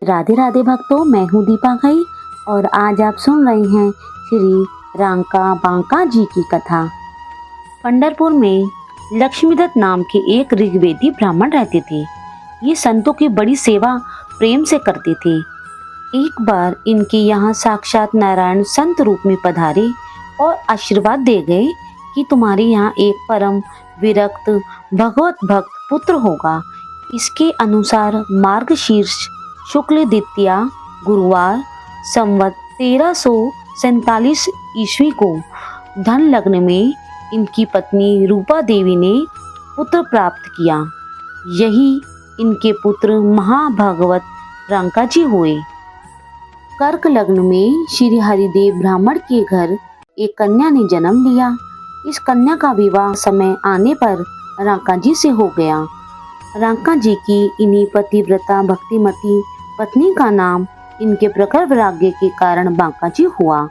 राधे राधे भक्तों, मैं हूँ दीपा घई और आज आप सुन रहे हैं श्री रांका बांका जी की कथा। पंढरपुर में लक्ष्मीदत्त नाम के एक ऋग्वेदी ब्राह्मण रहते थे। ये संतों की बड़ी सेवा प्रेम से करते थे। एक बार इनके यहाँ साक्षात नारायण संत रूप में पधारे और आशीर्वाद दे गए कि तुम्हारे यहाँ एक परम विरक्त भगवत भक्त पुत्र होगा। इसके अनुसार मार्गशीर्ष शुक्ल द्वितीया गुरुवार संवत 1347 ईस्वी को धन लग्न में इनकी पत्नी रूपा देवी ने पुत्र प्राप्त किया। यही इनके पुत्र महाभागवत रांका जी हुए। कर्क लग्न में श्री हरिदेव ब्राह्मण के घर एक कन्या ने जन्म लिया। इस कन्या का विवाह समय आने पर रांका जी से हो गया। रांका जी की इन्हीं पतिव्रता भक्तिमती पत्नी का नाम इनके प्रखर वैराग्य के कारण बांका जी हुआ।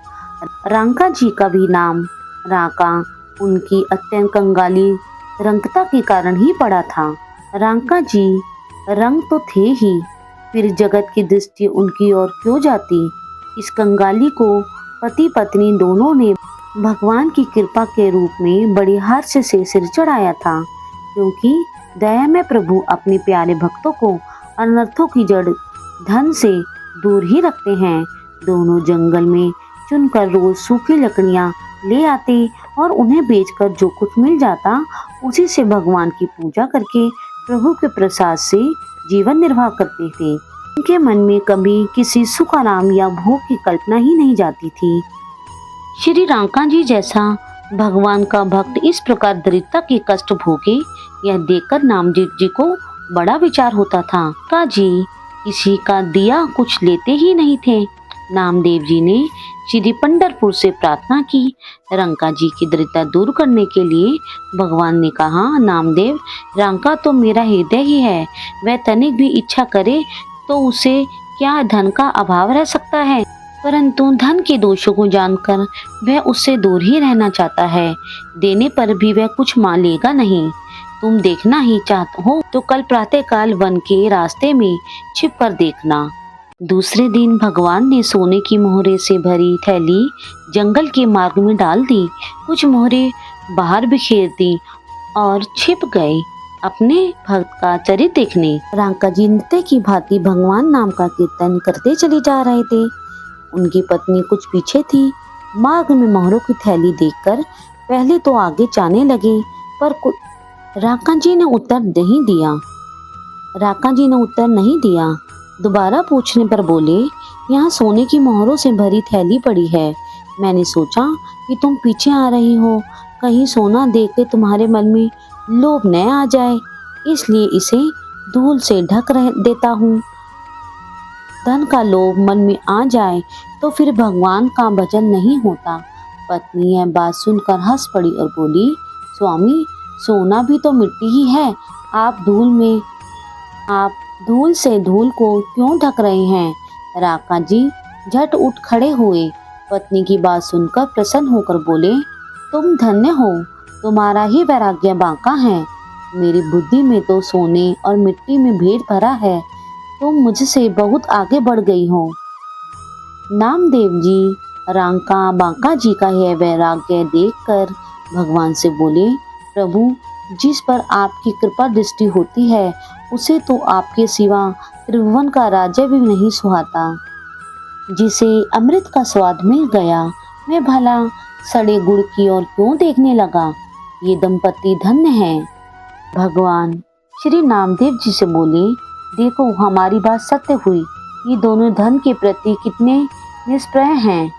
रांका जी का भी नाम रांका उनकी अत्यंत कंगाली रंगता के कारण ही पड़ा था। रांका जी रंग तो थे ही, फिर जगत की दृष्टि उनकी ओर क्यों जाती। इस कंगाली को पति पत्नी दोनों ने भगवान की कृपा के रूप में बड़ी हर्ष से सिर चढ़ाया था, क्योंकि दया में प्रभु अपने प्यारे भक्तों को अनर्थों की जड़ धन से दूर ही रखते हैं। दोनों जंगल में चुनकर रोज सूखी लकड़ियां ले आते और उन्हें बेचकर जो कुछ मिल जाता उसी से भगवान की पूजा करके प्रभु के प्रसाद से जीवन निर्वाह करते थे। उनके मन में कभी किसी सुख आराम या भोग की कल्पना ही नहीं जाती थी। श्री रांका जी जैसा भगवान का भक्त इस प्रकार दरिद्रता के कष्ट भोगे, यह देखकर नामदेव जी को बड़ा विचार होता था। का जी किसी का दिया कुछ लेते ही नहीं थे। नामदेव जी ने श्री पंढरपुर से प्रार्थना की। रांका जी की दरिद्रता दूर करने के लिए भगवान ने कहा, नामदेव, रांका तो मेरा हृदय ही है। वह तनिक भी इच्छा करे तो उसे क्या धन का अभाव रह सकता है, परंतु धन के दोषों को जानकर वह उससे दूर ही रहना चाहता है। देने पर भी वह कुछ मांगेगा नहीं। तुम देखना ही चाहते हो तो कल प्रातःकाल वन के रास्ते में छिप कर देखना। दूसरे दिन भगवान ने सोने की मोहरे से भरी थैली जंगल के मार्ग में डाल दी। कुछ मोहरे बाहर बिखेर दी और छिप गए अपने भक्त का चरित्र देखने। रांका जी नित्य की भांति भगवान नाम का कीर्तन करते चले जा रहे थे। उनकी पत्नी कुछ पीछे थी। मार्ग में मोहरों की थैली देखकर पहले तो आगे जाने लगे, पर रांका जी ने उत्तर नहीं दिया। दोबारा पूछने पर बोले, यहाँ सोने की मोहरों से भरी थैली पड़ी है। मैंने सोचा कि तुम पीछे आ रही हो, कहीं सोना देख के तुम्हारे मन में लोभ न आ जाए, इसलिए इसे धूल से ढक देता हूँ। धन का लोभ मन में आ जाए तो फिर भगवान का भजन नहीं होता। पत्नी यह बात सुनकर हंस पड़ी और बोली, स्वामी, सोना भी तो मिट्टी ही है। आप धूल से धूल को क्यों ढक रहे हैं। रांका जी झट उठ खड़े हुए। पत्नी की बात सुनकर प्रसन्न होकर बोले, तुम धन्य हो, तुम्हारा ही वैराग्य बांका है। मेरी बुद्धि में तो सोने और मिट्टी में भेद भरा है। तुम मुझसे बहुत आगे बढ़ गई हो। नामदेव जी रांका बांका जी का यह वैराग्य देखकर भगवान से बोले, प्रभु, जिस पर आपकी कृपा दृष्टि होती है उसे तो आपके सिवा त्रिभुवन का राज्य भी नहीं सुहाता। जिसे अमृत का स्वाद मिल गया, मैं भला सड़े गुड़ की ओर क्यों देखने लगा। ये दंपति धन्य हैं। भगवान श्री नामदेव जी से बोले, देखो, हमारी बात सत्य हुई। ये दोनों धन के प्रति कितने निष्प्रय हैं।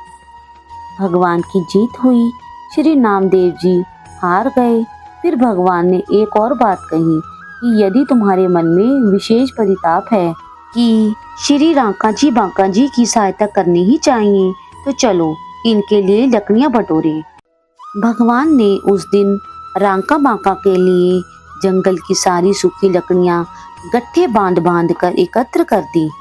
भगवान की जीत हुई। श्री नामदेव जी हार गए। फिर भगवान ने एक और बात कही कि यदि तुम्हारे मन में विशेष परिताप है कि श्री रांका जी बांका जी की सहायता करनी ही चाहिए, तो चलो इनके लिए लकड़ियां बटोरें। भगवान ने उस दिन रांका बांका के लिए जंगल की सारी सूखी लकड़ियां गट्ठे बांध कर एकत्र कर दी।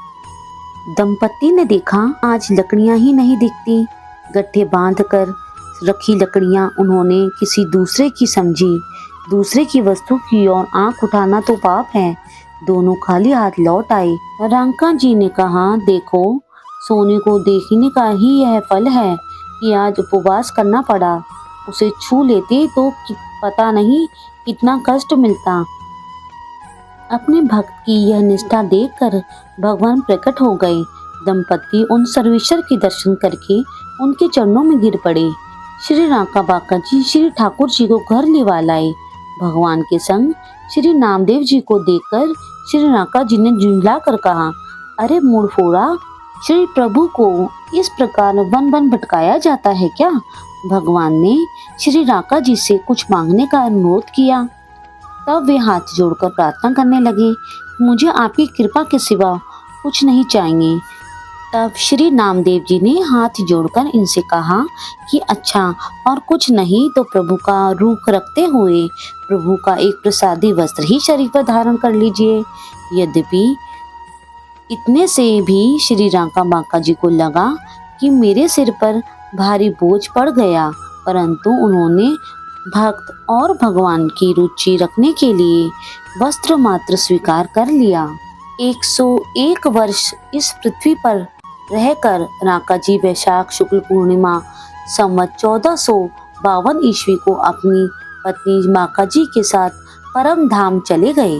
दंपति ने देखा, आज लकड़ियां ही नहीं दिखती। गट्ठे बांध कर रखी लकड़ियां उन्होंने किसी दूसरे की समझी। दूसरे की वस्तु की ओर आंख उठाना तो पाप है, दोनों खाली हाथ लौट आए। रांका जी ने कहा, देखो, सोने को देखने का ही यह फल है कि आज उपवास करना पड़ा। उसे छू लेते तो पता नहीं कितना कष्ट मिलता। अपने भक्त की यह निष्ठा देखकर भगवान प्रकट हो गए। दंपति उन सर्वेश्वर के दर्शन करके उनके चरणों में गिर पड़े। श्री रांका बांका जी श्री ठाकुर जी को घर लेवा लाए। भगवान के संग श्री नामदेव जी को देखकर श्री रांका जी ने झुंझला कर कहा, अरे मूड फोड़ा, श्री प्रभु को इस प्रकार वन वन भटकाया जाता है क्या? भगवान ने श्री रांका जी से कुछ मांगने का अनुरोध किया। तब वे हाथ जोड़कर प्रार्थना करने लगे, मुझे आपकी कृपा के सिवा कुछ नहीं चाहिए। तब श्री नामदेव जी ने हाथ जोड़कर इनसे कहा कि अच्छा, और कुछ नहीं तो प्रभु का रूप रखते हुए प्रभु का एक प्रसादी वस्त्र ही शरीर पर धारण कर लीजिए। यद्यपि इतने से भी श्री रांका बांका जी को लगा कि मेरे सिर पर भारी बोझ पड़ गया, परंतु उन्होंने भक्त और भगवान की रुचि रखने के लिए वस्त्र मात्र स्वीकार कर लिया। 101 वर्ष इस पृथ्वी पर रहकर रांका जी वैशाख शुक्ल पूर्णिमा संवत 1452 ईस्वी को अपनी पत्नी बांका जी के साथ परम धाम चले गए।